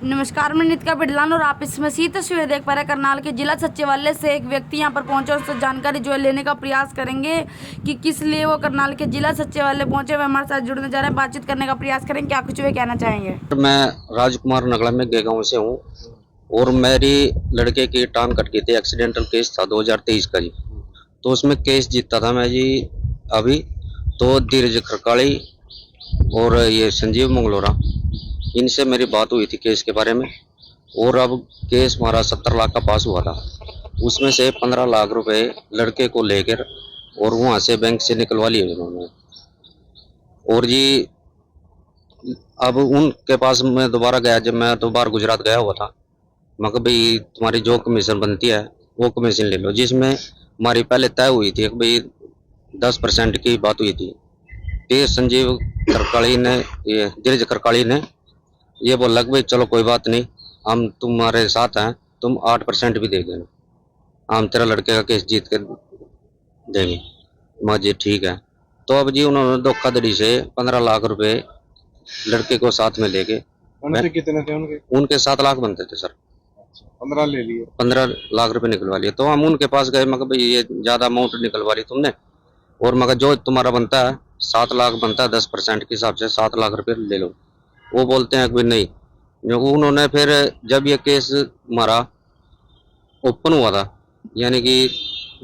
नमस्कार, मैं नितिका बिडलान और आप इस मसीह तस्वीर देख पा रहे हैं। करनाल के जिला सचिवालय से एक व्यक्ति यहां पर पहुंचे और उससे जानकारी जो है लेने का प्रयास करेंगे कि किस लिए वो करनाल के जिला सचिवालय पहुंचे। वे हमारे साथ जुड़ने जा रहे हैं, बातचीत करने का प्रयास करेंगे। क्या कुछ वे कहना चाहेंगे? मैं राजकुमार नगला में गाँव से हूँ और मेरी लड़के की टांग कट गई थी। एक्सीडेंटल केस था 2023 का जी। तो उसमें केस जीता था मैं जी। अभी तो धीरज खरकाली और ये संजीव मंगलोरा, इनसे मेरी बात हुई थी केस के बारे में। और अब केस हमारा 70 लाख का पास हुआ था। उसमें से 15 लाख रुपए लड़के को लेकर और वहां से बैंक से निकलवा लिए उन्होंने। और जी अब उनके पास मैं दोबारा गया, जब मैं दोबारा गुजरात गया हुआ था। मैं कहा भाई तुम्हारी जो कमीशन बनती है वो कमीशन ले लो, जिसमें हमारी पहले तय हुई थी कि भाई 10% की बात हुई थी। फिर संजीव खरकाली ने, ये धीरज खरकाली ने ये बोला कि भाई चलो कोई बात नहीं, हम तुम्हारे साथ हैं, तुम 8% भी दे देना, हम तेरा लड़के का केस जीत के देंगे। मैं जी ठीक है। तो अब जी उन्होंने धोखाधड़ी से 15 लाख रुपए लड़के को साथ में लेके, उनसे कितने थे उनके 7 लाख बनते थे सर। 15 ले लिए, 15 लाख रुपए निकलवा लिए। तो हम उनके पास गए, मगर भाई ये ज्यादा अमाउंट निकलवा ली तुमने, और मगर जो तुम्हारा बनता है 7 लाख बनता है, 10% के हिसाब से 7 लाख रुपए ले लो। वो बोलते हैं कि नहीं। जो उन्होंने फिर जब ये केस हमारा ओपन हुआ था, यानी कि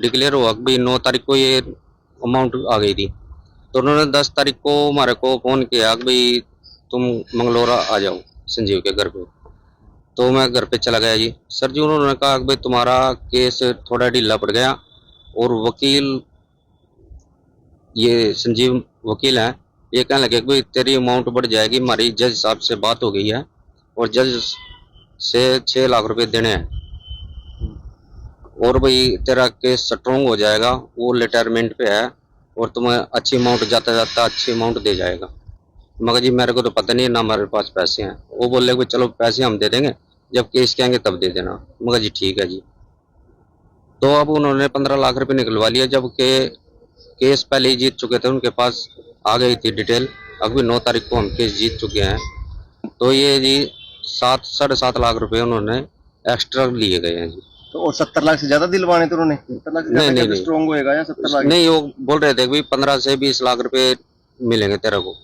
डिक्लेयर हुआ कि भाई 9 तारीख को ये अमाउंट आ गई थी, तो उन्होंने 10 तारीख को हमारे को फोन किया कि भाई तुम मंगलोरा आ जाओ संजीव के घर पे। तो मैं घर पे चला गया जी। सर जी उन्होंने कहा कि भाई तुम्हारा केस थोड़ा ढीला पड़ गया, और वकील, ये संजीव वकील है, ये कहने लगे कि भाई तेरी अमाउंट बढ़ जाएगी। हमारी जज साहब से बात हो गई है और जज से 6 लाख रुपए देने हैं, और भाई तेरा केस स्ट्रॉन्ग हो जाएगा, वो रिटायरमेंट पे है और तुम्हें अच्छी अमाउंट जाता जाता अच्छी अमाउंट दे जाएगा। मगर जी मेरे को तो पता नहीं ना, हमारे पास पैसे हैं। वो बोले कि चलो पैसे हम दे देंगे, जब केस कहेंगे तब दे देना। मगर जी ठीक है जी। तो अब उन्होंने 15 लाख रुपए निकलवा लिया, जबकि केस पहले ही जीत चुके थे। उनके पास आ गई थी डिटेल, अभी 9 तारीख को हम केस जीत चुके हैं। तो ये जी 7-7.5 लाख रुपए उन्होंने एक्स्ट्रा लिए गए हैं जी। तो और 70 लाख से ज्यादा दिलवाने थे उन्होंने? 70 लाख से ज्यादा स्ट्रॉन्ग होएगा या 70 लाख? नहीं, वो बोल रहे थे कि 15 से 20 लाख रुपए मिलेंगे तेरे को,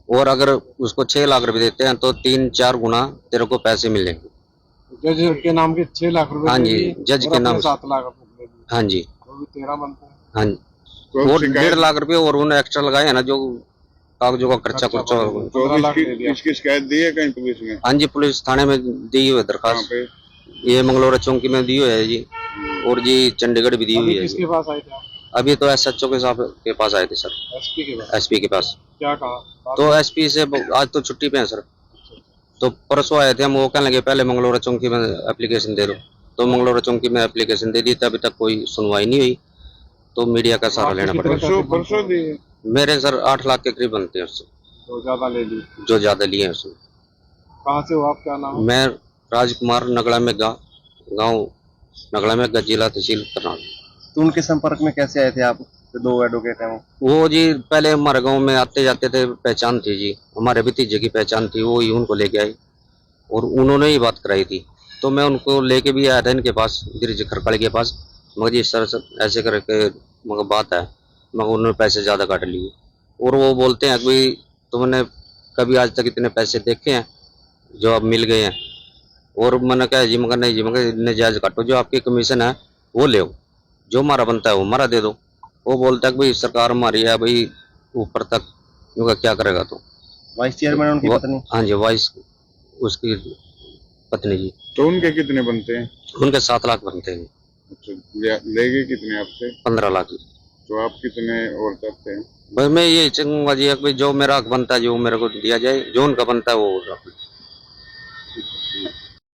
और अगर उसको 6 लाख रुपए देते हैं तो 3-4 गुना तेरे को पैसे मिलेंगे। जज के नाम के 6 लाख रुपए? हाँ जी, जज के नाम 7 लाख रुपए। हाँ जी, तो 13 बनते हैं। हाँ जी। और 1.5 लाख रुपए और उन्होंने एक्स्ट्रा लगाए है ना, जो कागजों का खर्चा कुछ। तो इसकी शिकायत दी है कहीं पुलिस में? हाँ जी, पुलिस थाने में दी हुई है दरखास्त। ये मंगलोरा चौकी में दी हुई है जी, और जी चंडीगढ़ भी दी हुई है। किसके पास आए थे आप? अभी तो SHO के साहब के पास आए थे सर। एसपी के पास? SP के पास। क्या कहा? तो SP से आज तो छुट्टी पे है सर। तो परसों आए थे हम, वो कहने लगे पहले मंगलोरा चौकी में एप्लीकेशन दे दो। तो मंगलोरा चौकी में एप्लीकेशन दे दी थी, अभी तक कोई सुनवाई नहीं हुई। तो मीडिया का सहारा लेना पड़ेगा। परसों दिए? मेरे सर 8 लाख के करीब बनते हैं उससे। तो ज्यादा ले ली? जो ज्यादा लिए हैं उसने। कहाँ से हो आप, क्या नाम? मैं राजकुमार नगला में गाँव नगला में जिला तहसील करनाल। तो उनके संपर्क में कैसे आए थे आप? तो 2 एडवोकेट हैं वो जी पहले हमारे गांव में आते जाते थे, पहचान थी जी, हमारे भतीजे की पहचान थी, वो ही उनको लेके आए और उन्होंने ही बात कराई थी। तो मैं उनको लेके भी आया था इनके पास, धीरज खरकाली के पास। मगर जी सर ऐसे करके मगर बात है, मगर उन्होंने पैसे ज़्यादा काट लिए। और वो बोलते हैं कि तुमने कभी आज तक इतने पैसे देखे हैं जो अब मिल गए हैं? और मैंने कहा जी, मगर नहीं जी, मगर नजायज काटो, जो आपकी कमीशन है वो ले, जो हमारा बनता है वो हमारा दे दो। वो बोलता है कि भाई सरकार हमारी है भाई, ऊपर तक क्या करेगा। तो वाइस चेयरमैन उनकी पत्नी? हाँ जी, वाइस उसकी पत्नी जी। तो उनके कितने बनते हैं? उनके 7 लाख बनते हैं। अच्छा, लेगे कितने आपसे? 15 लाख। तो आप कितने और चाहते हैं? भाई मैं ये चाहूंगा जी, जो मेरा हक बनता है जो मेरे को दिया जाए, जो उनका बनता है वो